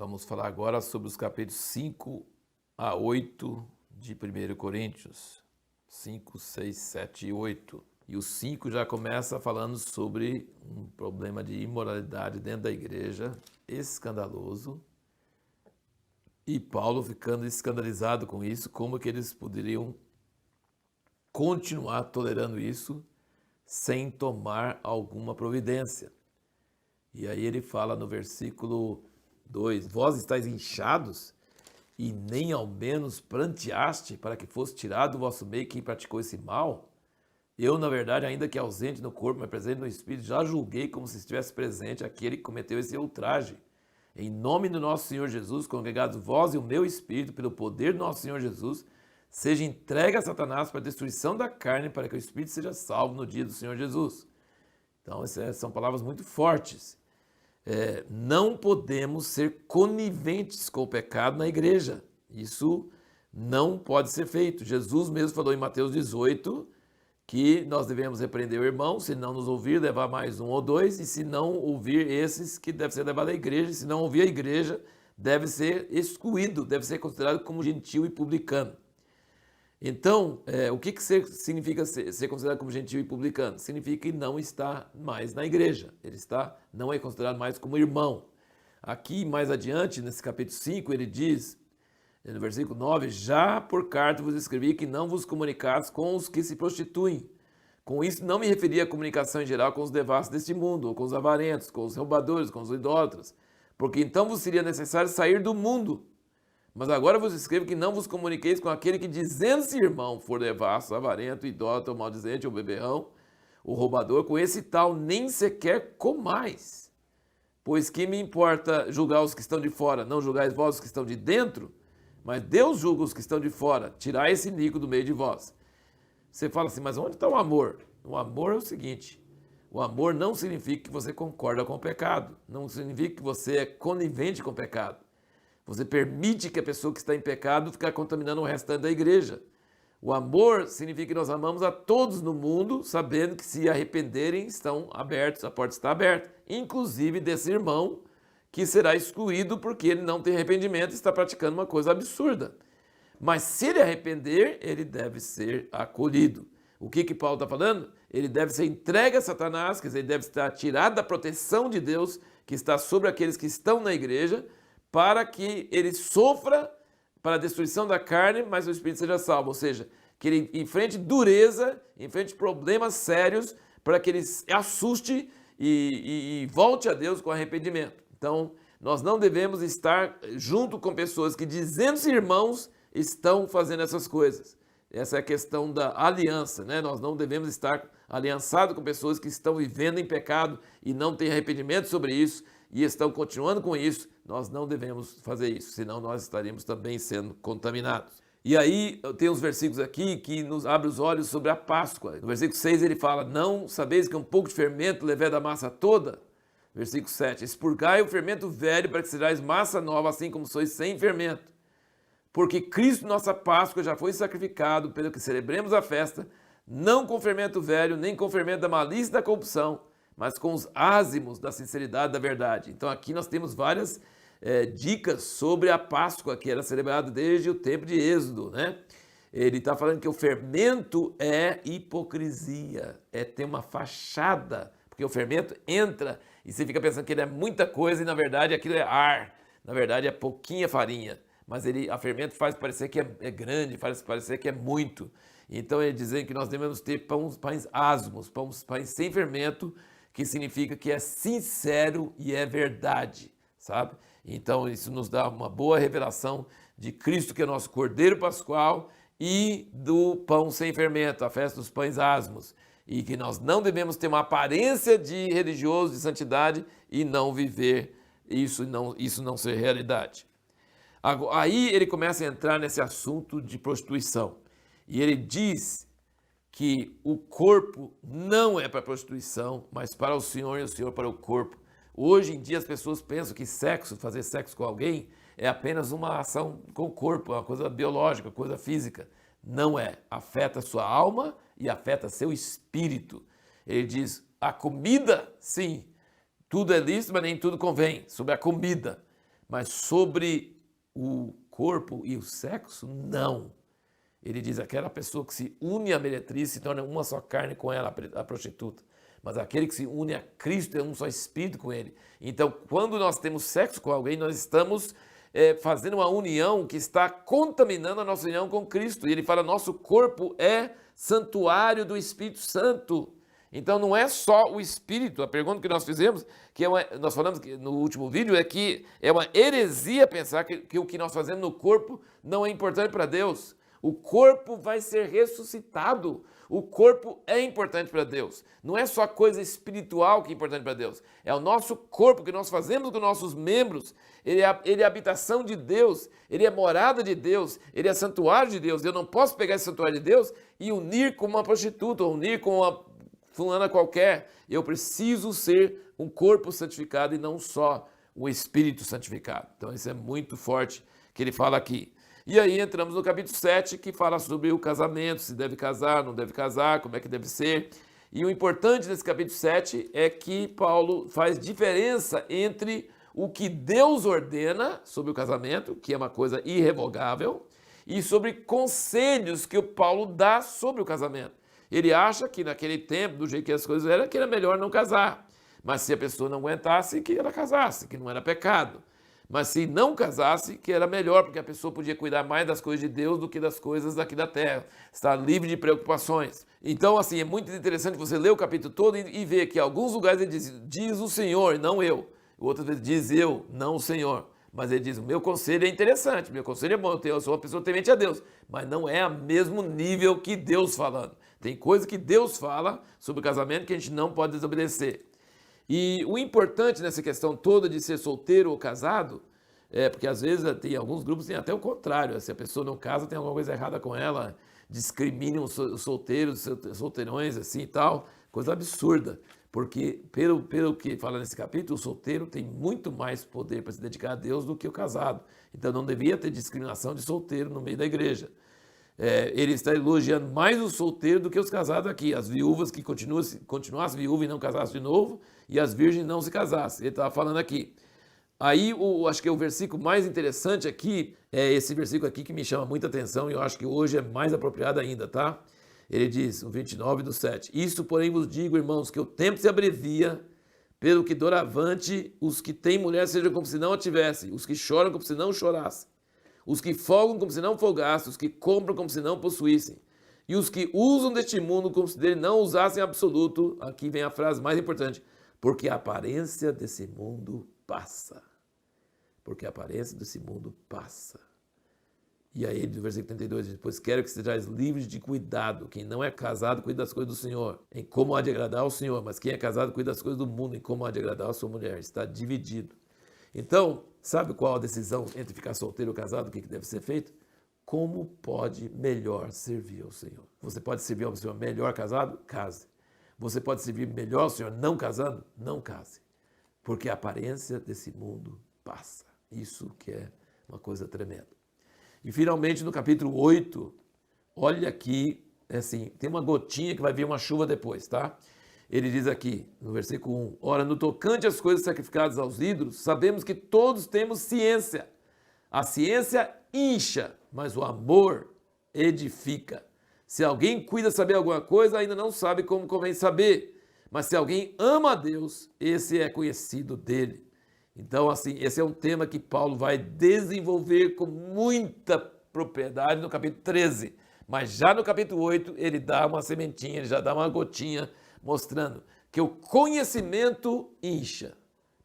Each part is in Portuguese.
Vamos falar agora sobre os capítulos 5 a 8 de 1 Coríntios. 5, 6, 7 e 8. E o 5 já começa falando sobre um problema de imoralidade dentro da igreja, escandaloso. E Paulo ficando escandalizado com isso, como que eles poderiam continuar tolerando isso sem tomar alguma providência. E aí ele fala no versículo 2, vós estáis inchados e nem ao menos pranteaste para que fosse tirado do vosso meio quem praticou esse mal? Eu, na verdade, ainda que ausente no corpo, mas presente no espírito, já julguei como se estivesse presente aquele que cometeu esse ultraje. Em nome do nosso Senhor Jesus, congregados vós e o meu espírito, pelo poder do nosso Senhor Jesus, seja entregue a Satanás para a destruição da carne, para que o espírito seja salvo no dia do Senhor Jesus. Então, essas são palavras muito fortes. Não podemos ser coniventes com o pecado na igreja. Isso não pode ser feito. Jesus mesmo falou em Mateus 18 que nós devemos repreender o irmão, se não nos ouvir, levar mais um ou dois, e se não ouvir esses, que deve ser levado à igreja, e se não ouvir a igreja, deve ser excluído, deve ser considerado como gentil e publicano. Então, o que significa ser considerado como gentil e publicano? Significa que não está mais na igreja, não é considerado mais como irmão. Aqui, mais adiante, nesse capítulo 5, ele diz, no versículo 9, já por carta vos escrevi que não vos comunicasse com os que se prostituem. Com isso, não me referi à comunicação em geral com os devassos deste mundo, ou com os avarentos, com os roubadores, com os idólatras, porque então vos seria necessário sair do mundo. Mas agora vos escrevo que não vos comuniqueis com aquele que, dizendo-se irmão, for devasso, avarento, idólatra, maldizente, ou beberrão, o roubador, com esse tal nem sequer comais. Pois que me importa julgar os que estão de fora, não julgais vós os que estão de dentro? Mas Deus julga os que estão de fora, tirai esse iníquo do meio de vós. Você fala assim, mas onde está o amor? O amor é o seguinte, o amor não significa que você concorda com o pecado, não significa que você é conivente com o pecado. Você permite que a pessoa que está em pecado fique contaminando o restante da igreja. O amor significa que nós amamos a todos no mundo, sabendo que se arrependerem estão abertos, a porta está aberta, inclusive desse irmão que será excluído porque ele não tem arrependimento e está praticando uma coisa absurda. Mas se ele arrepender, ele deve ser acolhido. O que Paulo está falando? Ele deve ser entregue a Satanás, quer dizer, ele deve estar tirado da proteção de Deus que está sobre aqueles que estão na igreja, para que ele sofra para a destruição da carne, mas o espírito seja salvo. Ou seja, que ele enfrente dureza, enfrente problemas sérios, para que ele assuste e volte a Deus com arrependimento. Então, nós não devemos estar junto com pessoas que, dizendo-se irmãos, estão fazendo essas coisas. Essa é a questão da aliança, né? Nós não devemos estar aliançados com pessoas que estão vivendo em pecado e não têm arrependimento sobre isso e estão continuando com isso. Nós não devemos fazer isso, senão nós estaríamos também sendo contaminados. E aí tem uns versículos aqui que nos abrem os olhos sobre a Páscoa. No versículo 6 ele fala, não sabeis que um pouco de fermento leveda a massa toda? Versículo 7, expurgai o fermento velho para que sejais massa nova, assim como sois sem fermento. Porque Cristo, nossa Páscoa, já foi sacrificado, pelo que celebremos a festa, não com fermento velho, nem com fermento da malícia e da corrupção, mas com os ázimos da sinceridade e da verdade. Então aqui nós temos várias dicas sobre a Páscoa, que era celebrada desde o tempo de Êxodo, né? Ele está falando que o fermento é hipocrisia, é ter uma fachada, porque o fermento entra e você fica pensando que ele é muita coisa e na verdade aquilo é ar, na verdade é pouquinha farinha, mas a fermento faz parecer que é grande, faz parecer que é muito. Então ele dizendo que nós devemos ter pães asmos, pães sem fermento, que significa que é sincero e é verdade, sabe? Então isso nos dá uma boa revelação de Cristo, que é nosso Cordeiro Pascual, e do pão sem fermento, a festa dos pães asmos. E que nós não devemos ter uma aparência de religioso, de santidade, e não viver isso não ser realidade. Aí ele começa a entrar nesse assunto de prostituição. E ele diz que o corpo não é para prostituição, mas para o Senhor e o Senhor para o corpo. Hoje em dia as pessoas pensam que fazer sexo com alguém, é apenas uma ação com o corpo, uma coisa biológica, coisa física. Não é. Afeta a sua alma e afeta seu espírito. Ele diz, a comida, sim, tudo é lícito, mas nem tudo convém, sobre a comida. mas sobre o corpo e o sexo, não. Ele diz, aquela pessoa que se une à meretriz se torna uma só carne com ela, a prostituta. Mas aquele que se une a Cristo é um só espírito com ele. Então, quando nós temos sexo com alguém, nós estamos fazendo uma união que está contaminando a nossa união com Cristo. E ele fala, nosso corpo é santuário do Espírito Santo. Então, não é só o Espírito. A pergunta que nós fizemos, nós falamos no último vídeo, é que é uma heresia pensar que o que nós fazemos no corpo não é importante para Deus. O corpo vai ser ressuscitado. O corpo é importante para Deus. Não é só coisa espiritual que é importante para Deus. É o nosso corpo que nós fazemos com nossos membros. Ele é a habitação de Deus. Ele é morada de Deus. Ele é santuário de Deus. Eu não posso pegar esse santuário de Deus e unir com uma prostituta, ou unir com uma fulana qualquer. Eu preciso ser um corpo santificado e não só um espírito santificado. Então isso é muito forte que ele fala aqui. E aí entramos no capítulo 7, que fala sobre o casamento, se deve casar, não deve casar, como é que deve ser. E o importante desse capítulo 7 é que Paulo faz diferença entre o que Deus ordena sobre o casamento, que é uma coisa irrevogável, e sobre conselhos que o Paulo dá sobre o casamento. Ele acha que naquele tempo, do jeito que as coisas eram, que era melhor não casar. Mas se a pessoa não aguentasse, que ela casasse, que não era pecado. Mas se não casasse, que era melhor, porque a pessoa podia cuidar mais das coisas de Deus do que das coisas daqui da terra. Estar livre de preocupações. Então, assim, é muito interessante você ler o capítulo todo e ver que em alguns lugares ele diz o Senhor, não eu. Outras vezes diz eu, não o Senhor. Mas ele diz, o meu conselho é interessante, meu conselho é bom, eu sou uma pessoa temente a Deus. Mas não é ao mesmo nível que Deus falando. Tem coisa que Deus fala sobre o casamento que a gente não pode desobedecer. E o importante nessa questão toda de ser solteiro ou casado, porque às vezes tem alguns grupos que tem até o contrário, se a pessoa não casa tem alguma coisa errada com ela, discriminam os solteiros, solteirões assim e tal, coisa absurda, porque pelo que fala nesse capítulo, o solteiro tem muito mais poder para se dedicar a Deus do que o casado, então não devia ter discriminação de solteiro no meio da igreja. Ele está elogiando mais os solteiros do que os casados aqui, as viúvas que continuassem viúvas e não casassem de novo, e as virgens não se casassem. Ele estava falando aqui. Aí, acho que o versículo mais interessante aqui é esse versículo aqui que me chama muita atenção e eu acho que hoje é mais apropriado ainda, tá? Ele diz, no 29 do 7, Isto, porém, vos digo, irmãos, que o tempo se abrevia, pelo que doravante os que têm mulher sejam como se não a tivessem, os que choram como se não chorassem, os que folgam como se não folgassem, os que compram como se não possuíssem, e os que usam deste mundo como se dele não usassem absoluto, aqui vem a frase mais importante, porque a aparência desse mundo passa. Porque a aparência desse mundo passa. E aí, no versículo 32, diz, pois quero que sejais livres de cuidado. Quem não é casado, cuida das coisas do Senhor, em como há de agradar ao Senhor. Mas quem é casado, cuida das coisas do mundo, em como há de agradar a sua mulher. Está dividido. Então, sabe qual a decisão entre ficar solteiro ou casado, o que deve ser feito? Como pode melhor servir ao Senhor? Você pode servir ao Senhor melhor casado? Case. Você pode servir melhor ao Senhor não casando? Não case. Porque a aparência desse mundo passa. Isso que é uma coisa tremenda. E finalmente no capítulo 8, olha aqui, assim, tem uma gotinha que vai vir uma chuva depois, tá? Ele diz aqui, no versículo 1, ora, no tocante às coisas sacrificadas aos ídolos, sabemos que todos temos ciência. A ciência incha, mas o amor edifica. Se alguém cuida saber alguma coisa, ainda não sabe como convém saber. Mas se alguém ama a Deus, esse é conhecido dele. Então, assim, esse é um tema que Paulo vai desenvolver com muita propriedade no capítulo 13. Mas já no capítulo 8, ele dá uma sementinha, ele já dá uma gotinha, mostrando que o conhecimento incha,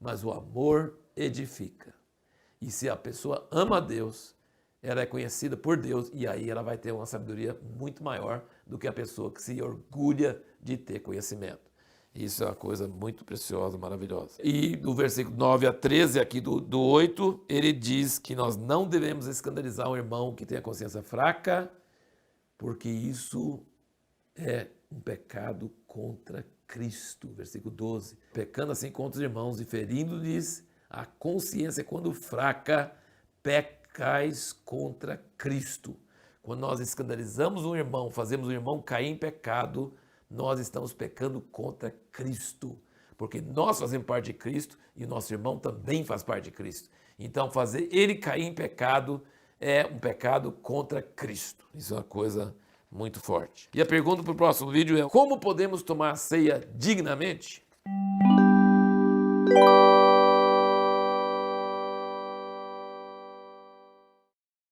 mas o amor edifica. E se a pessoa ama a Deus, ela é conhecida por Deus, e aí ela vai ter uma sabedoria muito maior do que a pessoa que se orgulha de ter conhecimento. Isso é uma coisa muito preciosa, maravilhosa. E do versículo 9 a 13, aqui do 8, ele diz que nós não devemos escandalizar um irmão que tem a consciência fraca, porque isso é um pecado contra Cristo. Versículo 12. Pecando assim contra os irmãos e ferindo-lhes a consciência quando fraca, pecais contra Cristo. Quando nós escandalizamos um irmão, fazemos o irmão cair em pecado, nós estamos pecando contra Cristo, porque nós fazemos parte de Cristo e o nosso irmão também faz parte de Cristo. Então, fazer ele cair em pecado é um pecado contra Cristo. Isso é uma coisa muito forte. E a pergunta para o próximo vídeo é: como podemos tomar a ceia dignamente?